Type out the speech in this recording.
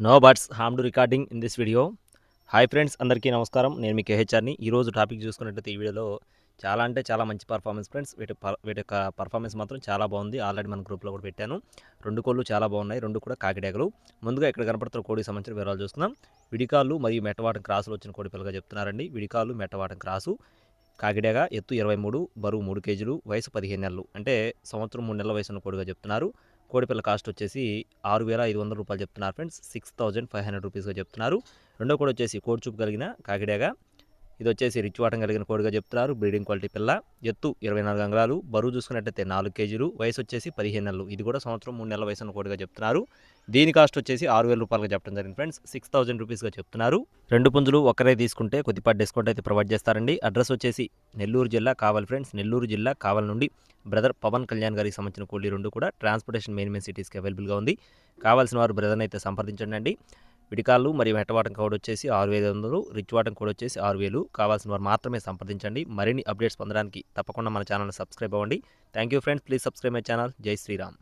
No buts ham to recording in this video. Hi friends, అందరికీ నమస్కారం. నేను మీ కేహెచ్ఆర్ని. ఈరోజు టాపిక్ చూసుకున్నట్టయితే ఈ వీడియోలో చాలా అంటే చాలా మంచి పర్ఫార్మెన్స్ ఫ్రెండ్స్. వీటి యొక్క పర్ఫార్మెన్స్ మాత్రం చాలా బాగుంది. ఆల్రెడీ మన గ్రూప్లో కూడా పెట్టాను. 2 కోళ్ళు చాలా బాగున్నాయి. 2 కూడా కాకిడేగలు. ముందుగా ఇక్కడ కనపడుతున్న కోడికి సంబంధించిన వివరాలు చూస్తున్నాం. విడికాళ్ళు మరియు మెట్టవాటం క్రాసులు వచ్చిన కోడి పిల్లగా చెప్తున్నారండి. విడికాళ్ళు మెట్టవాటం క్రాసు కాకిడేగ, ఎత్తు 23, బరువు 3 కేజీలు, వయసు 15 నెలలు, అంటే సంవత్సరం 3 నెలల వయసున్న కోడిగా చెప్తున్నారు. కోడిపిల్ల కాస్ట్ వచ్చేసి 6,500 రూపాయలు చెప్తున్నారు ఫ్రెండ్స్. 6,500 రూపీస్గా చెప్తున్నారు. రెండో కోడి వచ్చేసి కోడి చూపు కలిగిన కాకిడేగ, ఇది వచ్చేసి రిచ్ వాటం కలిగిన కోడిగా చెప్తున్నారు. బ్రీడింగ్ క్వాలిటీ పిల్ల, ఎత్తు 24 అంగుళాలు, బరువు చూసుకున్నట్టయితే 4 కేజీలు, వయసు వచ్చేసి 15 నెలలు, ఇది కూడా సంవత్సరం 3 నెలల వయసున్న కోడిగా చెప్తున్నారు. దీని కాస్ట్ వచ్చేసి 6,000 రూపాయలుగా చెప్పడం జరిగింది ఫ్రెండ్స్. 6,000 రూపీస్గా చెప్తున్నారు. 2 పుంజులు ఒకరే తీసుకుంటే కొద్దిపాటి డిస్కౌంట్ అయితే ప్రొవైడ్ చేస్తారండి. అడ్రస్ వచ్చేసి నెల్లూరు జిల్లా కావలి ఫ్రెండ్స్. నెల్లూరు జిల్లా కావలి నుండి బ్రదర్ పవన్ కళ్యాణ్ గారికి సంబంధించిన కోళ్ళు 2 కూడా ట్రాన్స్పోర్టేషన్ మెయిన్ సిటీస్కి అవైలబుల్గా ఉంది. కావాల్సిన వారు బ్రదర్ని అయితే సంప్రదించండి అండి. విడికాళ్ళు మరియు మెట్టవాటం కోడ్ వచ్చేసి 6,500, రిచ్ వాటం కోడ్ వచ్చేసి 6,000. కావాల్సిన వారు మాత్రమే సంప్రదించండి. మరిన్ని అప్డేట్స్ పొందడానికి తప్పకుండా మన ఛానల్ని సబ్స్క్రైబ్ అవ్వండి. Thank you friends, please subscribe my channel. జై శ్రీరామ్.